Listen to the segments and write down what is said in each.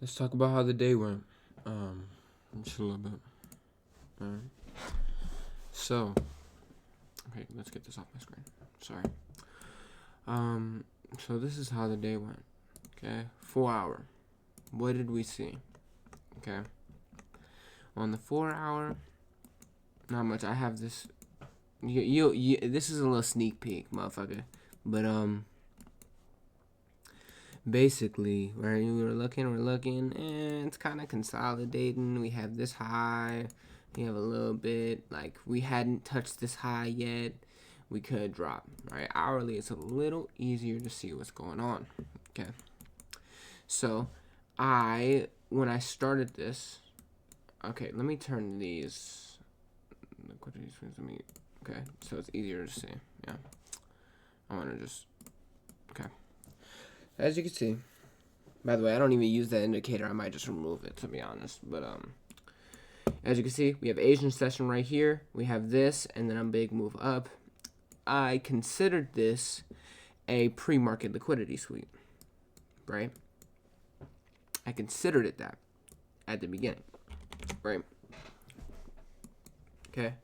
Let's talk about how the day went. Just a little bit. Alright. So, okay, let's get this off my screen. Sorry. So this is how the day went. Okay, 4 hour. What did we see? Okay. On the 4 hour, not much. I have this. You. This is a little sneak peek, motherfucker. But basically, right? We're looking, and it's kind of consolidating. We have this high. We have a little bit, like we hadn't touched this high yet. We could drop, right? Hourly, it's a little easier to see what's going on. Okay. So, when I started this, okay, let me turn these liquidity swings. Okay, so it's easier to see. Yeah. I want to just, okay. As you can see, by the way, I don't even use that indicator. I might just remove it, to be honest. But as you can see, we have Asian session right here. We have this, and then a big move up. I considered this a pre-market liquidity sweep, right? I considered it that at the beginning, right? Okay.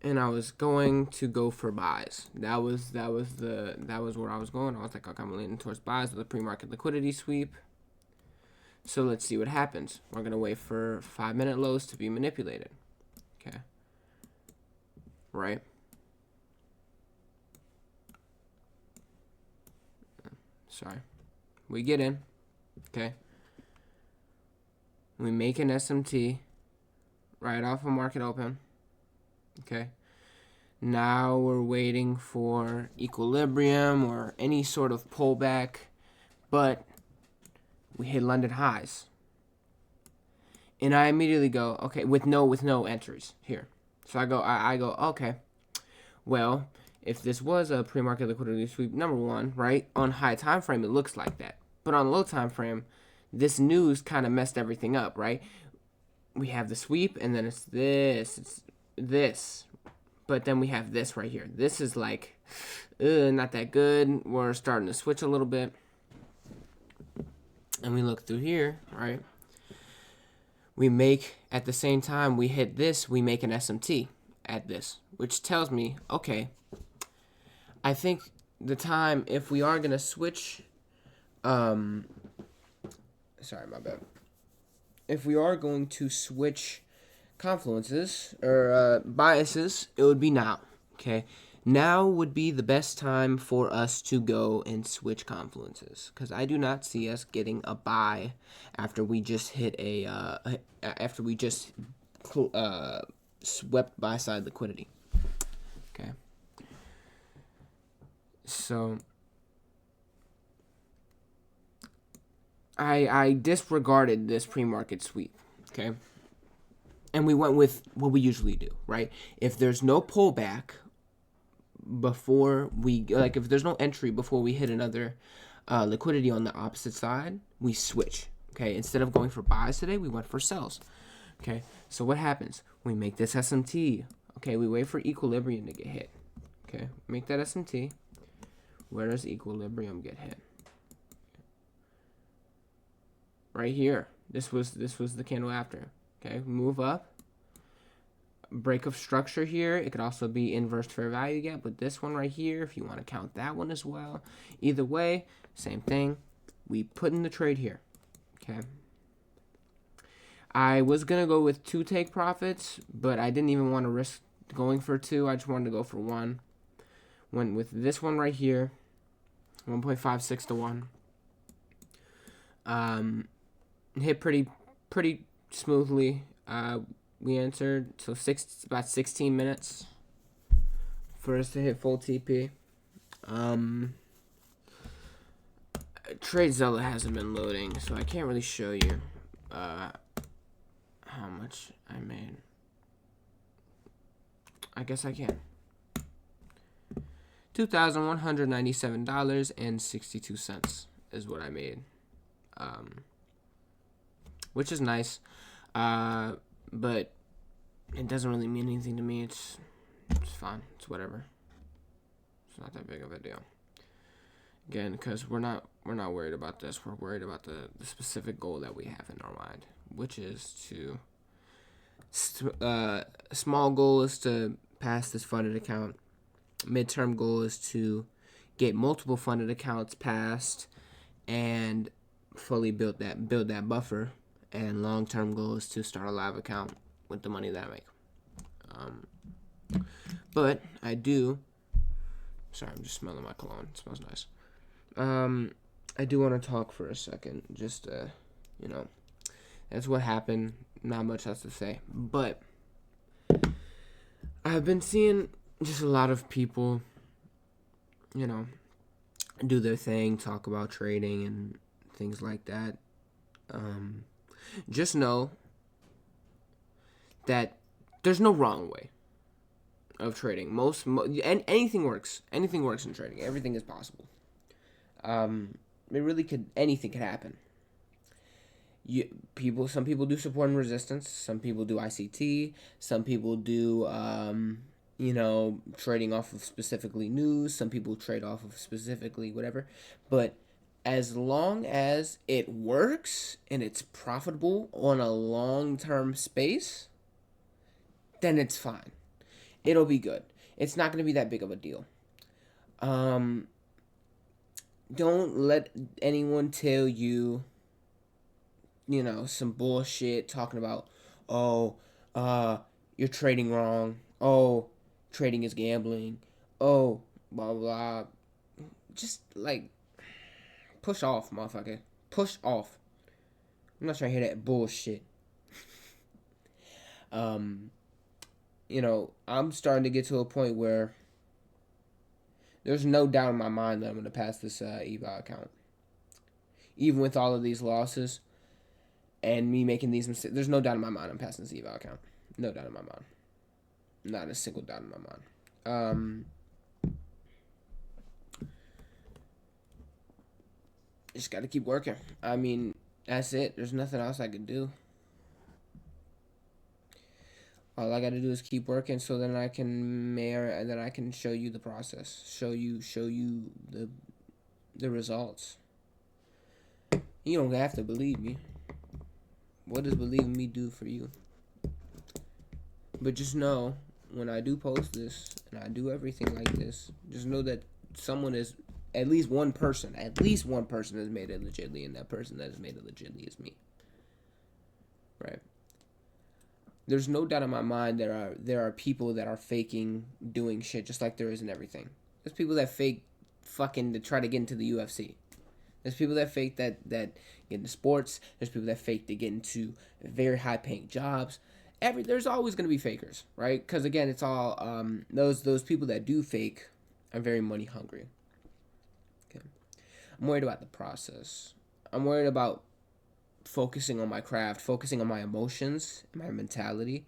And I was going to go for buys. That was where I was going. I was like, okay, I'm leaning towards buys with a pre-market liquidity sweep. So let's see what happens. We're gonna wait for 5-minute lows to be manipulated. Okay. Right. Sorry. We get in. Okay. We make an SMT right off of market open. Okay. Now we're waiting for equilibrium or any sort of pullback, but we hit London highs. And I immediately go, okay, with no entries here. So I go, okay. Well, if this was a pre-market liquidity sweep, number one, right? On high time frame, it looks like that. But on low time frame, this news kind of messed everything up, right? We have the sweep, and then it's this. But then we have this right here. This is like, not that good. We're starting to switch a little bit. And we look through here, right? We make, at the same time we hit this, we make an SMT at this, which tells me, okay, I think the time, if we are going to switch, sorry, my bad. If we are going to switch confluences or biases, it would be now. Okay, now would be the best time for us to go and switch confluences, because I do not see us getting a buy after we just hit swept buy side liquidity. Okay, so I disregarded this pre-market sweep. Okay. And we went with what we usually do, right? If there's no pullback before we, like if there's no entry before we hit another liquidity on the opposite side, we switch, okay? Instead of going for buys today, we went for sells, okay? So what happens? We make this SMT, okay? We wait for equilibrium to get hit, okay? Make that SMT. Where does equilibrium get hit? Right here. This was the candle after. Okay, move up. Break of structure here. It could also be inverse fair value gap, but this one right here, if you want to count that one as well. Either way, same thing. We put in the trade here. Okay. I was going to go with 2 take profits, but I didn't even want to risk going for 2. I just wanted to go for 1. Went with this one right here. 1.56 to 1. Hit pretty smoothly. We answered, so about 16 minutes for us to hit full TP. TradeZilla hasn't been loading, so I can't really show you how much I made. I guess I can. $2,197.62 is what I made, which is nice. But it doesn't really mean anything to me. It's fine. It's whatever. It's not that big of a deal. Again, because we're not we're not worried about this. We're worried about the specific goal that we have in our mind, which is to small goal is to pass this funded account. Midterm goal is to get multiple funded accounts passed and fully build that buffer. And long-term goal is to start a live account with the money that I make. But I do. Sorry, I'm just smelling my cologne. It smells nice. I do want to talk for a second. Just that's what happened. Not much else to say. But I've been seeing just a lot of people, do their thing, talk about trading and things like that. Just know that there's no wrong way of trading. Anything works. Anything works in trading. Everything is possible. Anything could happen. Some people do support and resistance. Some people do ICT. Some people do, trading off of specifically news. Some people trade off of specifically whatever. But as long as it works and it's profitable on a long-term space, then it's fine. It'll be good. It's not going to be that big of a deal. Don't let anyone tell you, some bullshit talking about, you're trading wrong. Oh, trading is gambling. Oh, blah, blah. Just, push off, motherfucker. Push off. I'm not trying to hear that bullshit. I'm starting to get to a point where there's no doubt in my mind that I'm going to pass this eval account. Even with all of these losses and me making these mistakes, there's no doubt in my mind I'm passing this eval account. No doubt in my mind. Not a single doubt in my mind. Just got to keep working. I mean, that's it. There's nothing else I could do. All I got to do is keep working, so then I can show you the process, show you the results. You don't have to believe me. What does believing me do for you? But just know, when I do post this and I do everything like this, just know that someone is, at least one person has made it legitly, and that person that has made it legitly is me. Right? There's no doubt in my mind there are people that are faking doing shit, just like there is in everything. There's people that fake fucking to try to get into the UFC. There's people that fake that get into sports. There's people that fake to get into very high paying jobs. There's always going to be fakers, right? Because again, it's all those people that do fake are very money hungry. Okay, I'm worried about the process. I'm worried about focusing on my craft, focusing on my emotions, my mentality,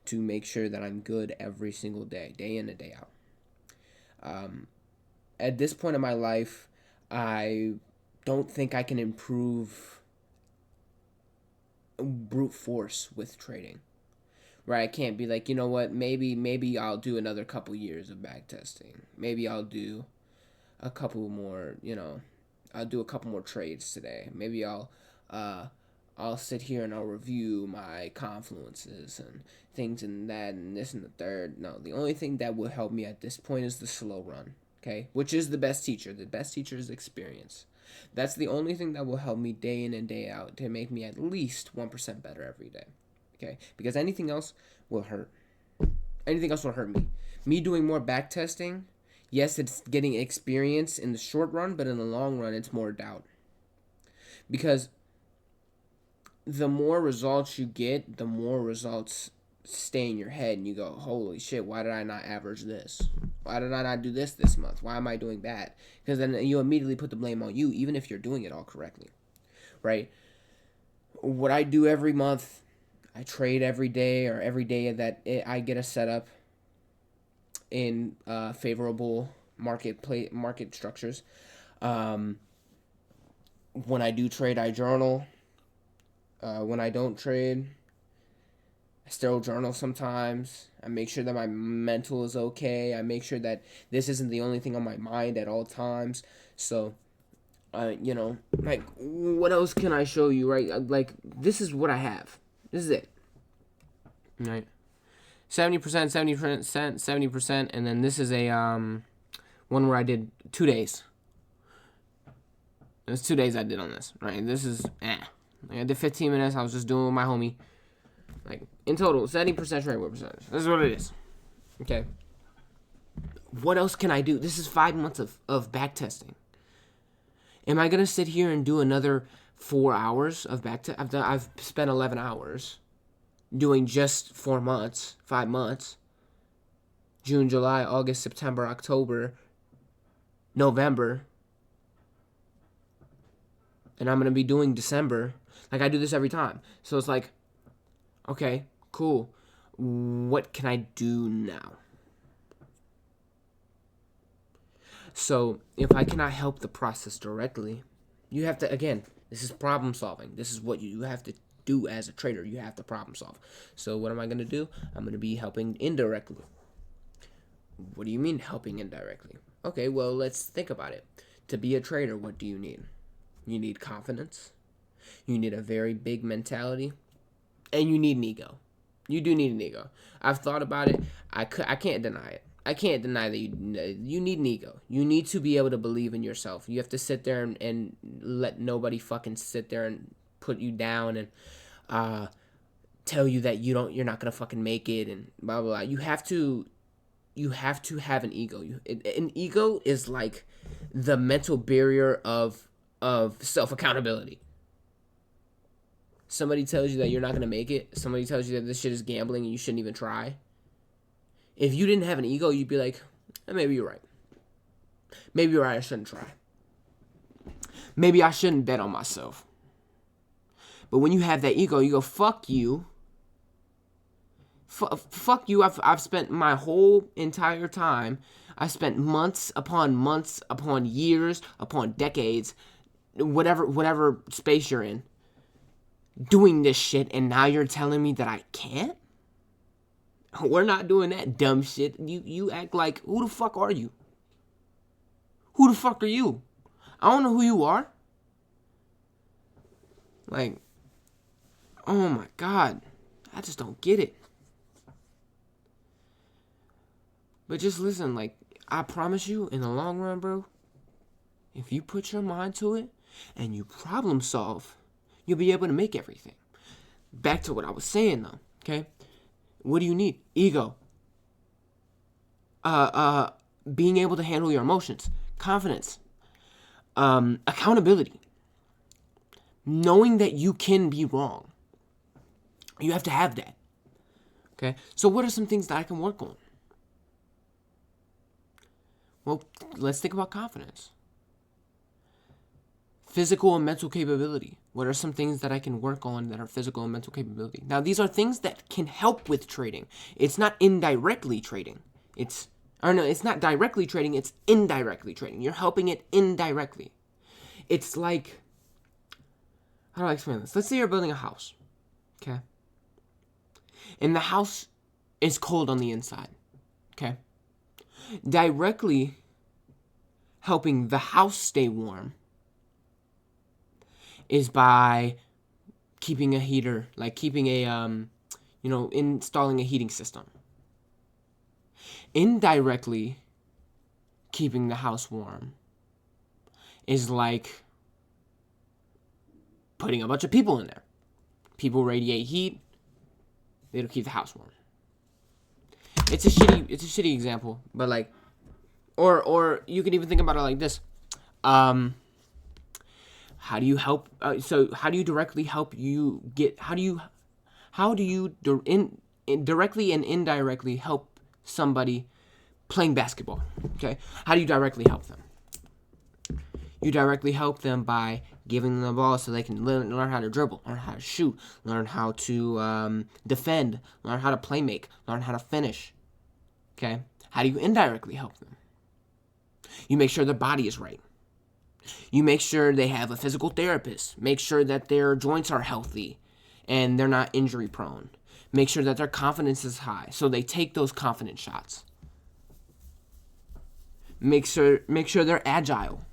to make sure that I'm good every single day, day in and day out. At this point in my life, I don't think I can improve brute force with trading. Right? I can't be like, you know what, maybe I'll do another couple years of back testing. Maybe I'll do a couple more, I'll do a couple more trades today. Maybe I'll sit here and I'll review my Confluences and things and that and this and the third. No, the only thing that will help me at this point is the slow run, okay? Which is the best teacher. The best teacher is experience. That's the only thing that will help me day in and day out to make me at least 1% better every day, okay? Because anything else will hurt. Anything else will hurt me. Me doing more back testing, yes, it's getting experience in the short run, but in the long run, it's more doubt. Because the more results you get, the more results stay in your head, and you go, holy shit, why did I not average this? Why did I not do this month? Why am I doing bad? Because then you immediately put the blame on you, even if you're doing it all correctly, right? What I do every month, I trade every day, or every day that I get a setup in favorable market structures. When I do trade, I journal. When I don't trade, I still journal sometimes. I make sure that my mental is okay. I make sure that this isn't the only thing on my mind at all times. So You know, like, what else can I show you, right? Like, this is what I have. This is it. Right? 70%, 70%, 70%, and then this is a one where I did 2 days. There's 2 days I did on this, right? This is Like, I did 15 minutes. I was just doing with my homie. Like, in total, 70% trade whip percentage. This is what it is. Okay. What else can I do? This is 5 months of back testing. Am I gonna sit here and do another 4 hours of back test? I've spent 11 hours doing just 4 months, 5 months. June, July, August, September, October, November. And I'm going to be doing December. Like, I do this every time. So it's like, okay, cool. What can I do now? So if I cannot help the process directly, you have to, again, this is problem solving. This is what you have to do as a trader. You have to problem solve. So what am I going to do? I'm going to be helping indirectly. What do you mean helping indirectly? Okay, well, let's think about it. To be a trader, what do you need? You need confidence. You need a very big mentality. And you need an ego. You do need an ego. I've thought about it. I can't deny it. I can't deny that you need an ego. You need to be able to believe in yourself. You have to sit there and let nobody fucking sit there and put you down and tell you that you're not gonna fucking make it and blah blah blah. You have to have an ego. An ego is like the mental barrier of self accountability. Somebody tells you that you're not gonna make it. Somebody tells you that this shit is gambling and you shouldn't even try. If you didn't have an ego, you'd be like, maybe you're right. Maybe you're right, I shouldn't try. Maybe I shouldn't bet on myself. But when you have that ego, you go, fuck you. Fuck you. I've spent my whole entire time. I spent months upon years, upon decades, whatever space you're in, doing this shit, and now you're telling me that I can't? We're not doing that dumb shit. You act like, who the fuck are you? Who the fuck are you? I don't know who you are. Like, oh my God. I just don't get it. But just listen, like, I promise you, in the long run, bro, if you put your mind to it and you problem solve, you'll be able to make everything. Back to what I was saying, though, okay? What do you need? Ego. Being able to handle your emotions. Confidence. Accountability. Knowing that you can be wrong. You have to have that. Okay? So what are some things that I can work on? Well, let's think about confidence. Physical and mental capability. What are some things that I can work on that are physical and mental capability? Now, these are things that can help with trading. It's not indirectly trading. It's not directly trading. It's indirectly trading. You're helping it indirectly. It's like, how do I explain this? Let's say you're building a house, okay? And the house is cold on the inside, okay? Directly helping the house stay warm is by keeping a heater, like keeping a, installing a heating system. Indirectly keeping the house warm is like putting a bunch of people in there. People radiate heat, it'll keep the house warm. It's a shitty example, but like, or you can even think about it like this. How do you help? How do you directly help you get? How do you directly and indirectly help somebody playing basketball? Okay, how do you directly help them? You directly help them by giving them the ball so they can learn how to dribble, learn how to shoot, learn how to defend, learn how to play make, learn how to finish. Okay, how do you indirectly help them? You make sure their body is right. You make sure they have a physical therapist. Make sure that their joints are healthy and they're not injury prone. Make sure that their confidence is high so they take those confidence shots. Make sure they're agile.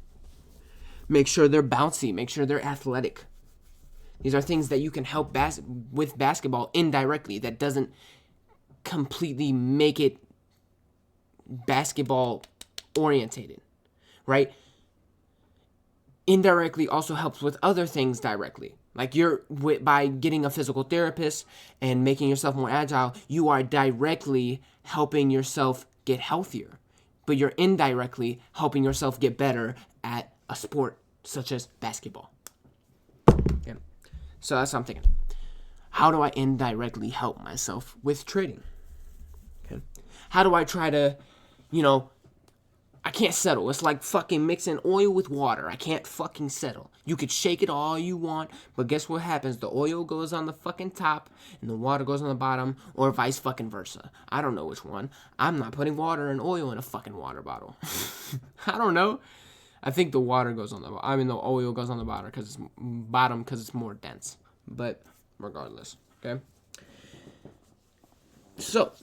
Make sure they're bouncy. Make sure they're athletic. These are things that you can help with basketball indirectly. That doesn't completely make it basketball orientated, right? Indirectly also helps with other things directly. Like by getting a physical therapist and making yourself more agile, you are directly helping yourself get healthier, but you're indirectly helping yourself get better at a sport such as basketball. Okay. So that's what I'm thinking. How do I indirectly help myself with trading? Okay. How do I try to, I can't settle. It's like fucking mixing oil with water. I can't fucking settle. You could shake it all you want, but guess what happens? The oil goes on the fucking top and the water goes on the bottom, or vice fucking versa. I don't know which one. I'm not putting water and oil in a fucking water bottle. I don't know. I think the water goes on the oil goes on the bottom because it's more dense. But regardless, okay? So,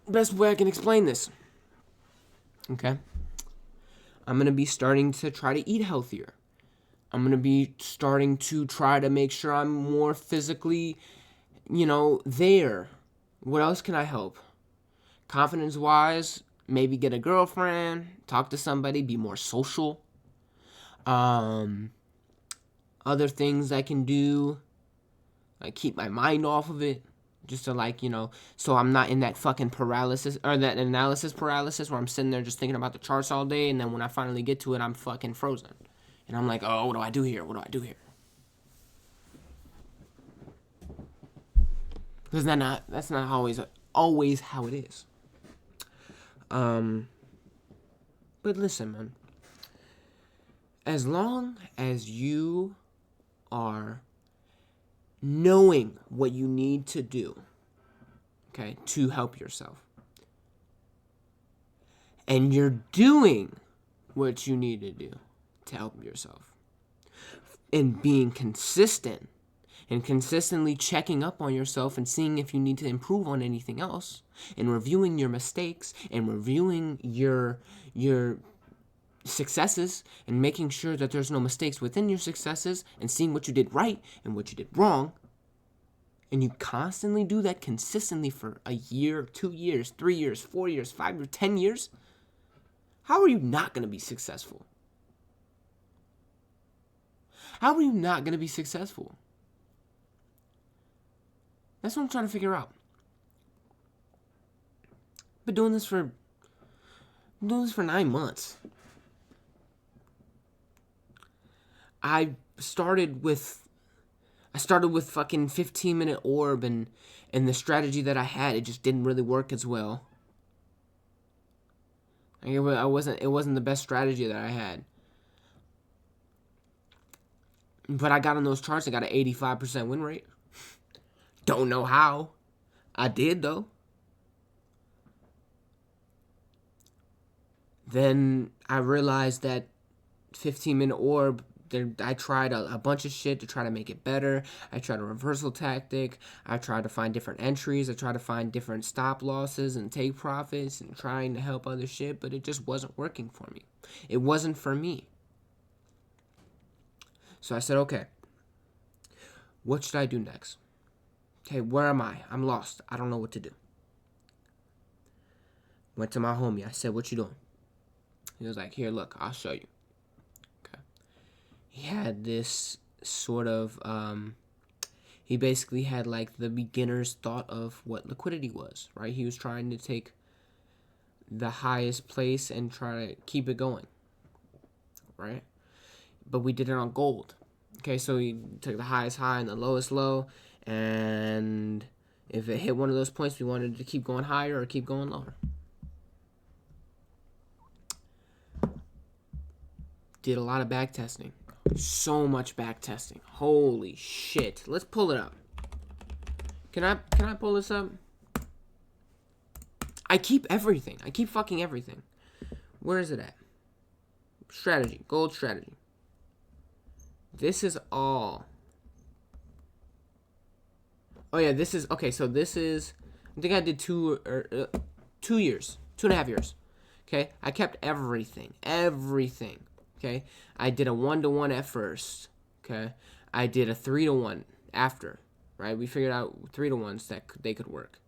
best way I can explain this. Okay, I'm going to be starting to try to eat healthier. I'm going to be starting to try to make sure I'm more physically, there. What else can I help? Confidence-wise, maybe get a girlfriend, talk to somebody, be more social. Other things I can do, like keep my mind off of it. Just to so I'm not in that fucking paralysis or that analysis paralysis where I'm sitting there just thinking about the charts all day, and then when I finally get to it, I'm fucking frozen. And I'm like, oh, what do I do here? What do I do here? Because that's not always how it is. But listen, man. As long as you are knowing what you need to do, okay, to help yourself, and you're doing what you need to do to help yourself, and being consistent, and consistently checking up on yourself and seeing if you need to improve on anything else, and reviewing your mistakes, and reviewing your successes, and making sure that there's no mistakes within your successes, and seeing what you did right and what you did wrong, and you constantly do that consistently for a year, 2 years, 3 years, 4 years, 5 years, 10 years, how are you not going to be successful? How are you not going to be successful? That's what I'm trying to figure out. I've been doing this for 9 months. I started with fucking 15-minute orb, and the strategy that I had, it just didn't really work as well. It wasn't the best strategy that I had. But I got on those charts, I got an 85% win rate. Don't know how. I did, though. Then I realized that 15-minute orb, I tried a bunch of shit to try to make it better. I tried a reversal tactic. I tried to find different entries. I tried to find different stop losses and take profits and trying to help other shit, but it just wasn't working for me. It wasn't for me. So I said, okay, what should I do next? Okay, where am I? I'm lost. I don't know what to do. Went to my homie. I said, what you doing? He was like, here, look, I'll show you. Okay. He had this sort of, he basically had like the beginner's thought of what liquidity was, right? He was trying to take the highest place and try to keep it going, right? But we did it on gold. Okay, so we took the highest high and the lowest low, and if it hit one of those points, we wanted to keep going higher or keep going lower. Did a lot of back testing. So much back testing. Holy shit. Let's pull it up. Can I pull this up? I keep everything. I keep fucking everything. Where is it at? Strategy. Gold strategy. This is all. Oh yeah, this is okay. So this is. I think I did 2 years, 2.5 years. Okay, I kept everything Okay, I did a 1-to-1 at first. Okay, I did a 3-to-1 after. Right, we figured out 3-to-1s that they could work.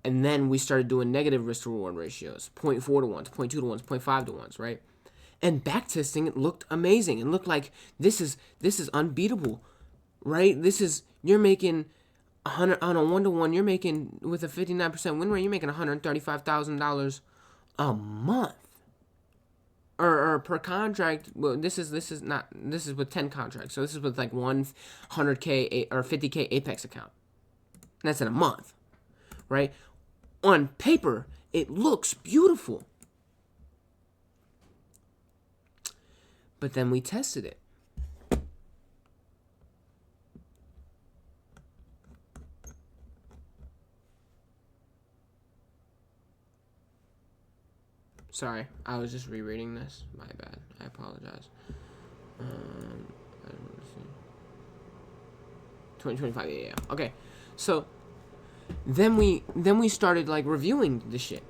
And then we started doing negative risk to reward ratios, 0.4-to-1s, 0.2-to-1s, 0.5-to-1s, right? And backtesting, it looked amazing. It looked like this is unbeatable, right? You're making 100 on a 1-to-1. You're making, with a 59% win rate, you're making $135,000 a month, or per contract. Well, this is with 10 contracts. So this is with like 100K or 50K Apex account. And that's in a month, right? On paper, it looks beautiful. But then we tested it. Sorry, I was just rereading this. My bad. I apologize. I don't want to see. 2025. Yeah. Okay. So then we started like reviewing the shit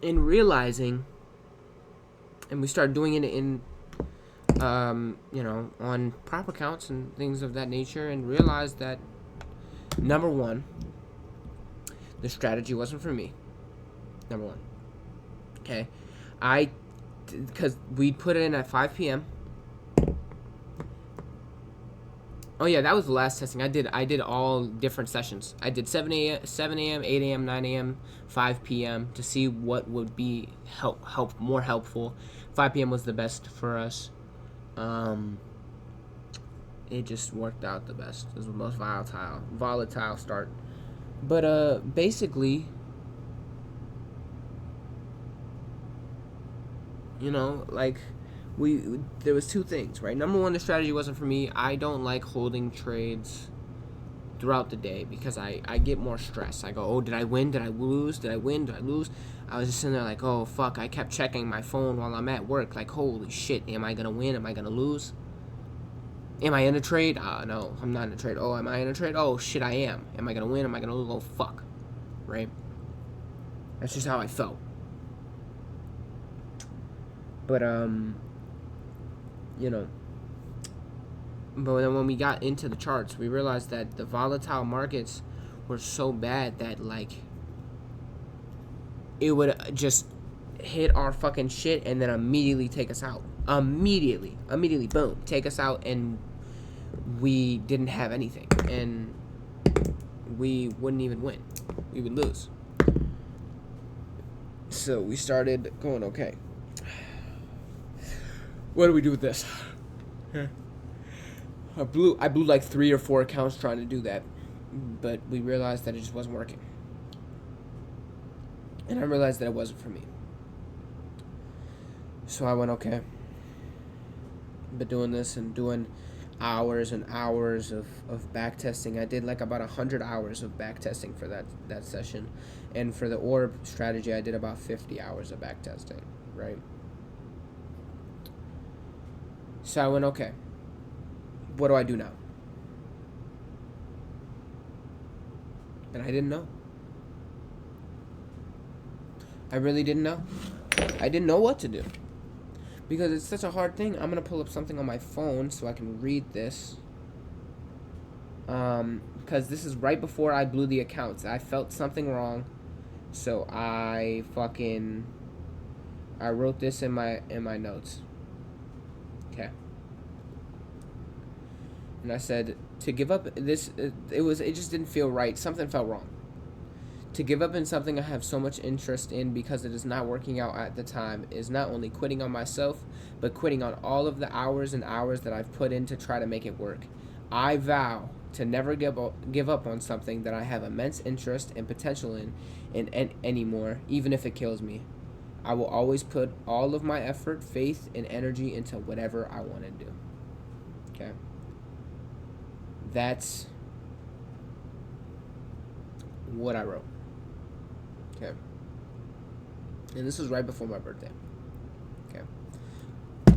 and realizing, and we started doing it in on prop accounts and things of that nature, and realized that, number one, the strategy wasn't for me. Number one. Okay. Because we put it in at 5 p.m. Oh yeah, that was the last testing. I did all different sessions. I did 7 a.m., 8 a.m., 9 a.m., 5 p.m. to see what would be more helpful. 5 p.m. was the best for us. It just worked out the best. It was the most volatile start. But basically, like, there was two things, right? Number one, the strategy wasn't for me. I don't like holding trades throughout the day because I get more stress. I go, oh, did I win? Did I lose? Did I win? Did I lose? I was just sitting there like, oh, fuck. I kept checking my phone while I'm at work. Like, holy shit. Am I going to win? Am I going to lose? Am I in a trade? No, I'm not in a trade. Oh, am I in a trade? Oh, shit, I am. Am I going to win? Am I going to lose? Oh, fuck. Right? That's just how I felt. But, but then when we got into the charts, we realized that the volatile markets were so bad that, like, it would just hit our fucking shit and then immediately take us out. Immediately, boom, take us out, and we didn't have anything, and we wouldn't even win. We would lose. So we started going, okay, what do we do with this? I blew like 3 or 4 accounts trying to do that, but we realized that it just wasn't working. And I realized that it wasn't for me. So I went, okay. But doing this and doing hours and hours of back testing. I did like about 100 hours of back testing for that session. And for the orb strategy, I did about 50 hours of back testing, right? So I went, okay, what do I do now? And I didn't know. I really didn't know. I didn't know what to do. Because it's such a hard thing. I'm going to pull up something on my phone so I can read this. Because this is right before I blew the accounts. I felt something wrong. So I wrote this in my notes. Okay. And I said, to give up this, it just didn't feel right. Something felt wrong. To give up in something I have so much interest in because it is not working out at the time is not only quitting on myself, but quitting on all of the hours and hours that I've put in to try to make it work. I vow to never give up on something that I have immense interest and potential in anymore, even if it kills me. I will always put all of my effort, faith, and energy into whatever I want to do. Okay? That's what I wrote. Okay. And this was right before my birthday. Okay.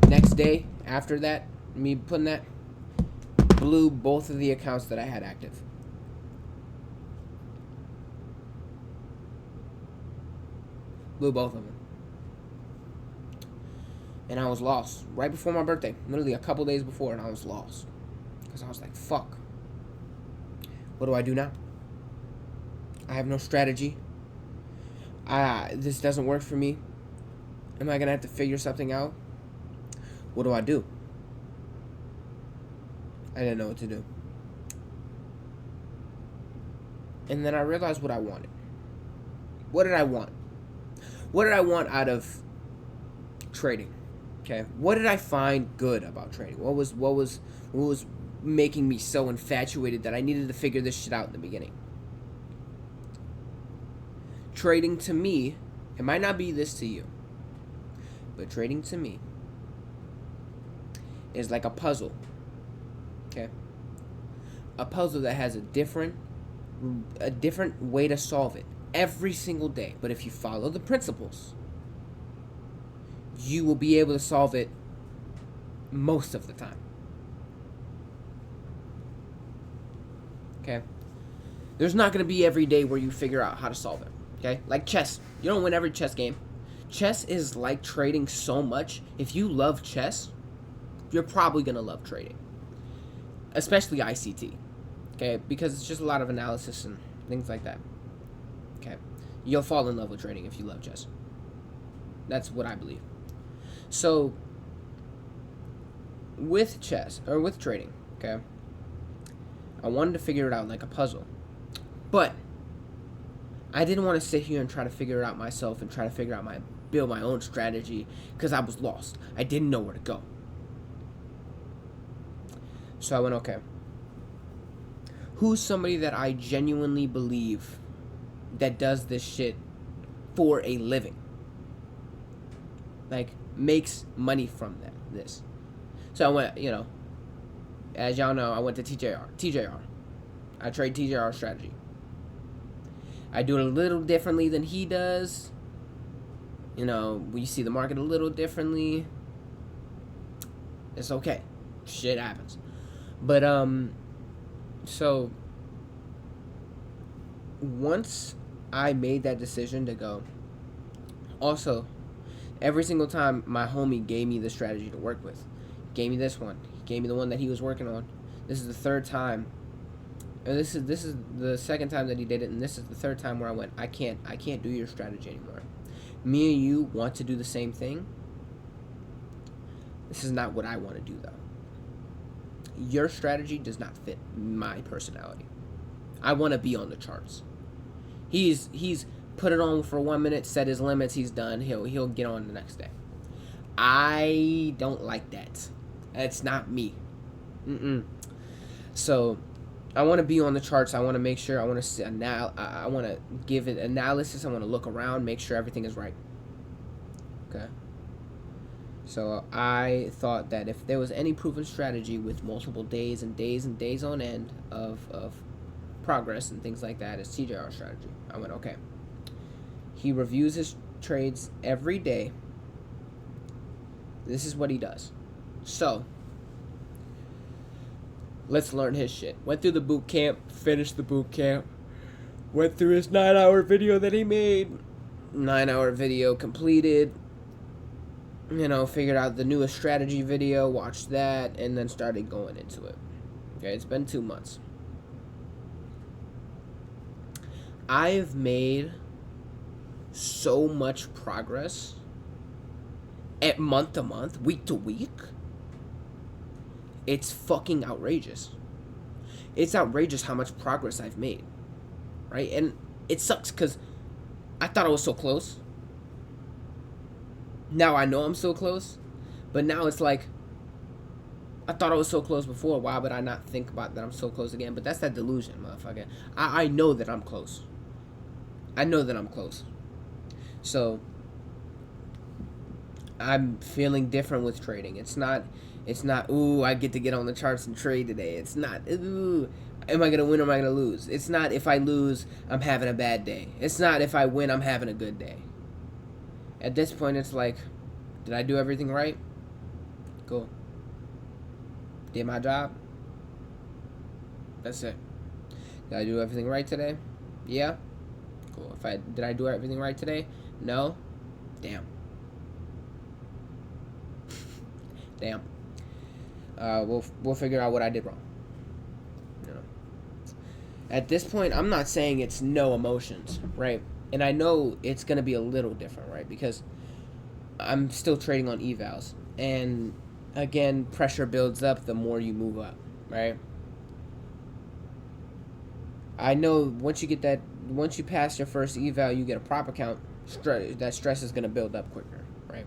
Next day, after that, me putting that, blew both of the accounts that I had active. Blew both of them. And I was lost right before my birthday, literally a couple days before, and I was lost because I was like, fuck, what do I do now? I have no strategy. This doesn't work for me. Am I gonna have to figure something out? What do I do? I didn't know what to do. And then I realized what I wanted. What did I want? What did I want out of trading? Okay. What did I find good about trading? What was making me so infatuated that I needed to figure this shit out in the beginning? Trading to me, it might not be this to you, but trading to me is like a puzzle. Okay? A puzzle that has a different way to solve it every single day. But if you follow the principles, you will be able to solve it most of the time. Okay? There's not going to be every day where you figure out how to solve it. Okay? Like chess. You don't win every chess game. Chess is like trading so much. If you love chess, you're probably going to love trading. Especially ICT. Okay? Because it's just a lot of analysis and things like that. Okay? You'll fall in love with trading if you love chess. That's what I believe. So, with chess, or with trading, okay, I wanted to figure it out like a puzzle. But I didn't want to sit here and try to figure it out myself and try to figure out build my own strategy because I was lost. I didn't know where to go. So I went, okay, who's somebody that I genuinely believe that does this shit for a living? Like, makes money from this. So I went, as y'all know, I went to TJR. I trade TJR strategy. I do it a little differently than he does. We see the market a little differently. It's okay. Shit happens. But, so, once I made that decision to go, also, every single time my homie gave me the strategy to work with, gave me this one, he gave me the one that he was working on. This is the third time, and this is the second time that he did it, and this is the third time where I went, I can't do your strategy anymore. Me and you want to do the same thing. This is not what I want to do, though. Your strategy does not fit my personality. I want to be on the charts. He's put it on for 1 minute, set his limits, he's done. He'll get on the next day. I don't like that. That's not me. So I want to be on the charts. I want to make sure. I want to give it analysis. I want to look around, make sure everything is right. Okay. So I thought that if there was any proven strategy with multiple days and days and days on end of progress and things like that, it's TJR strategy. I went, okay. He reviews his trades every day. This is what he does. So, let's learn his shit. Went through the boot camp, finished the boot camp. Went through his 9-hour video that he made. 9-hour video completed. Figured out the newest strategy video, watched that, and then started going into it. Okay, it's been 2 months. I've made so much progress at month to month, week to week. It's fucking outrageous. It's outrageous how much progress I've made, right? And it sucks because I thought I was so close. Now I know I'm so close, but now it's like, I thought I was so close before. Why would I not think about that I'm so close again? But that's that delusion, motherfucker. I know that I'm close. I know that I'm close. So I'm feeling different with trading. It's not, ooh, I get to get on the charts and trade today. It's not, ooh, am I going to win or am I going to lose? It's not, if I lose, I'm having a bad day. It's not, if I win, I'm having a good day. At this point, it's like, did I do everything right? Cool. Did my job? That's it. Did I do everything right today? Yeah? Cool. Did I do everything right today? No? Damn. Damn. We'll figure out what I did wrong. You know. At this point, I'm not saying it's no emotions, right? And I know it's gonna be a little different, right? Because I'm still trading on evals, and again, pressure builds up the more you move up, right? I know once you pass your first eval, you get a prop account. That stress is gonna build up quicker, right?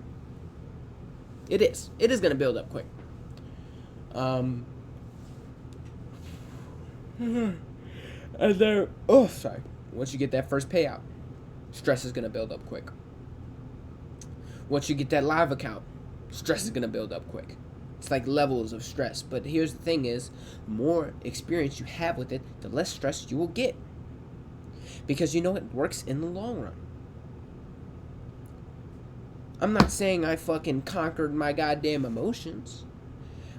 It is gonna build up quick. And then, once you get that first payout, stress is gonna build up quick. Once you get that live account, stress is gonna build up quick. It's like levels of stress. But here's the thing is, the more experience you have with it, the less stress you will get. Because you know it works in the long run. I'm not saying I fucking conquered my goddamn emotions.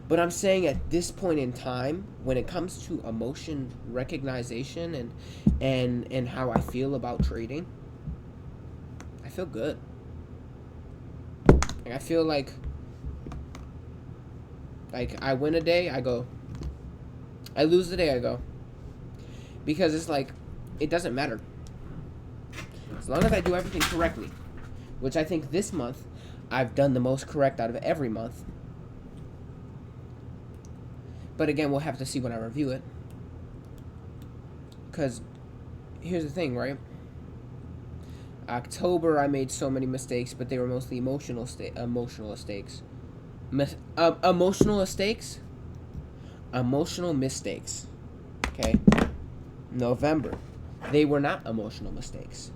But I'm saying at this point in time, when it comes to emotion recognition and how I feel about trading, I feel good. I feel like I win a day, I go. I lose the day, I go. Because it's like, it doesn't matter. As long as I do everything correctly, which I think this month I've done the most correct out of every month. But again, we'll have to see when I review it. Because here's the thing, right? October, I made so many mistakes, but they were mostly emotional mistakes. Emotional mistakes. Okay? November, they were not emotional mistakes.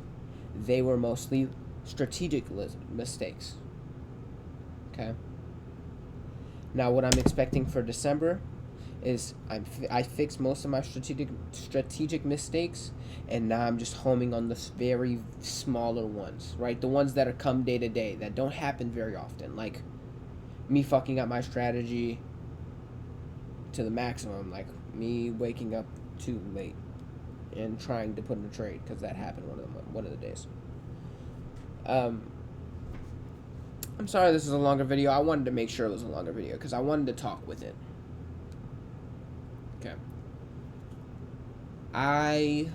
They were mostly strategic mistakes. Okay? Now, what I'm expecting for December is I fixed most of my strategic mistakes, and now I'm just homing on the very smaller ones, right? The ones that are come day to day, that don't happen very often, like me fucking up my strategy to the maximum, like me waking up too late and trying to put in a trade, because that happened one of the days. I'm sorry this is a longer video. I wanted to make sure it was a longer video because I wanted to talk with it. Okay. I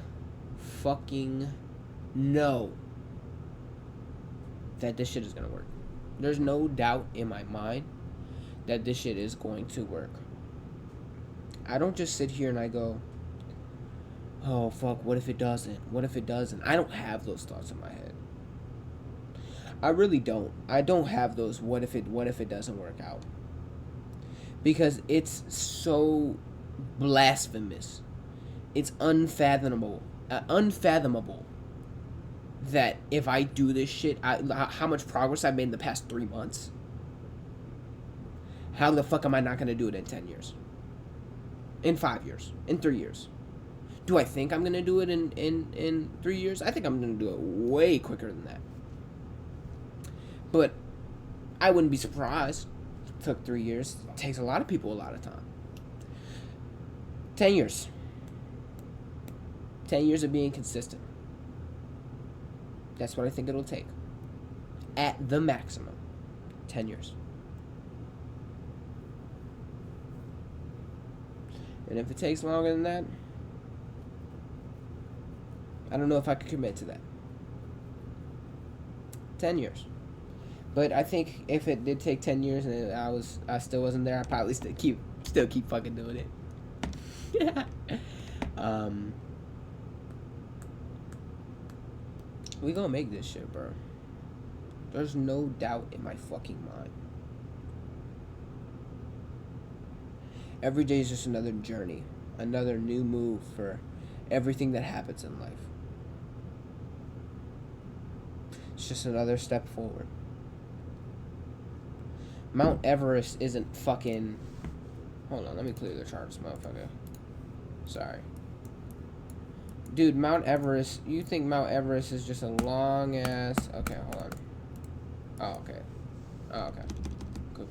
fucking know that this shit is gonna work. There's no doubt in my mind that this shit is going to work. I don't just sit here and I go, oh fuck, what if it doesn't? What if it doesn't? I don't have those thoughts in my head. I really don't. I don't have those what if it doesn't work out. Because it's so blasphemous. It's unfathomable that if I do this shit, how much progress I've made in the past 3 months. How the fuck am I not going to do it in 10 years? In 5 years? In 3 years? Do I think I'm going to do it in 3 years? I think I'm going to do it way quicker than that. But I wouldn't be surprised. It took 3 years. It takes a lot of people a lot of time. 10 years. 10 years of being consistent. That's what I think it'll take. At the maximum. 10 years. And if it takes longer than that, I don't know if I could commit to that. 10 years. But I think if it did take 10 years and I still wasn't there, I'd probably still keep fucking doing it. We gonna make this shit, bro. There's no doubt in my fucking mind. Every day is just another journey, another new move for everything that happens in life. It's just another step forward. Mount Everest isn't fucking... Hold on, let me clear the charts, motherfucker. Sorry. Dude, Mount Everest... You think Mount Everest is just a long-ass... Okay, hold on. Oh, okay. Oh, okay. Cool.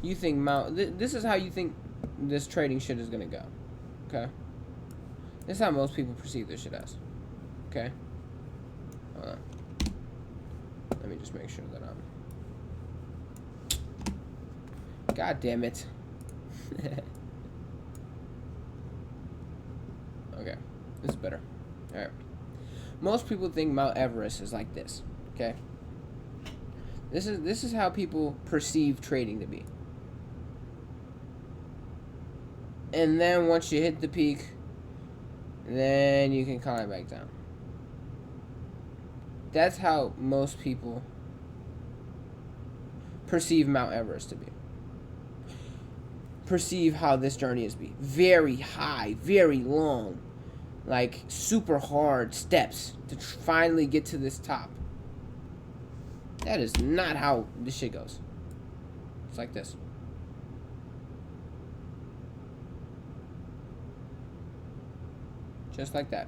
You think Mount... This is how you think this trading shit is gonna go. Okay? This is how most people perceive this shit as. Okay? Hold on. Let just make sure that I'm... God damn it. Okay, this is better. Alright. Most people think Mount Everest is like this. Okay? This is how people perceive trading to be. And then once you hit the peak, then you can climb back down. That's how most people perceive Mount Everest to be. Perceive how this journey is to be. Very high, very long, like super hard steps to finally get to this top. That is not how this shit goes. It's like this. Just like that.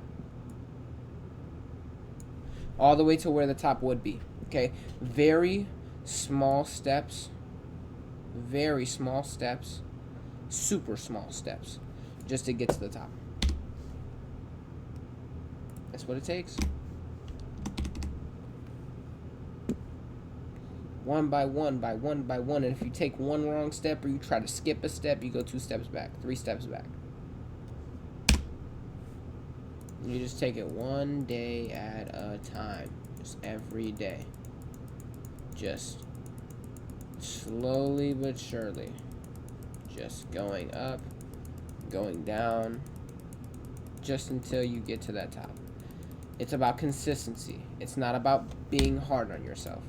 All the way to where the top would be. Okay? Very small steps. Very small steps. Super small steps. Just to get to the top. That's what it takes. One by one, by one, by one. And if you take one wrong step or you try to skip a step, you go 2 steps back, 3 steps back. You just take it one day at a time. Just every day. Just slowly but surely. Just going up, going down, just until you get to that top. It's about consistency. It's not about being hard on yourself.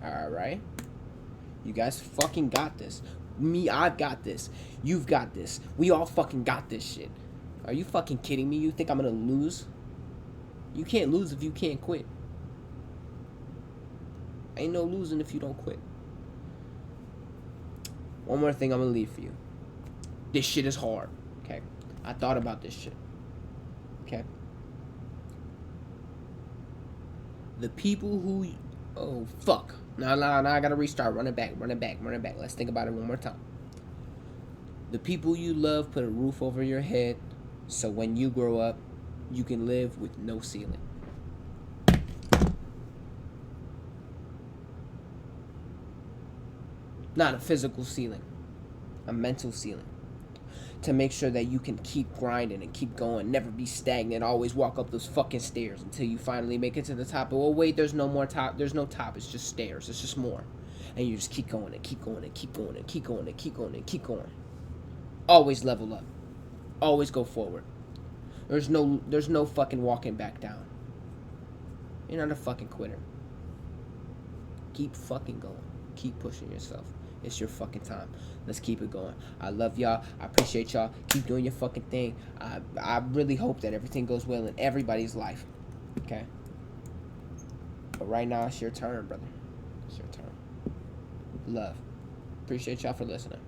Alright? You guys fucking got this. Me, I've got this. You've got this. We all fucking got this shit. Are you fucking kidding me? You think I'm gonna lose? You can't lose if you can't quit. Ain't no losing if you don't quit. One more thing I'm gonna leave for you. This shit is hard. Okay? I thought about this shit. Okay? The people who... Oh, fuck. Now I gotta restart. Run it back. Let's think about it one more time. The people you love put a roof over your head, so when you grow up, you can live with no ceiling. Not a physical ceiling. A mental ceiling. To make sure that you can keep grinding and keep going. Never be stagnant. Always walk up those fucking stairs until you finally make it to the top. But oh wait, there's no more top. There's no top. It's just stairs. It's just more. And you just keep going and keep going and keep going and keep going and keep going and keep going. Always level up. Always go forward. There's no fucking walking back down. You're not a fucking quitter. Keep fucking going. Keep pushing yourself. It's your fucking time. Let's keep it going. I love y'all. I appreciate y'all. Keep doing your fucking thing. I really hope that everything goes well in everybody's life. Okay? But right now, it's your turn, brother. It's your turn. Love. Appreciate y'all for listening.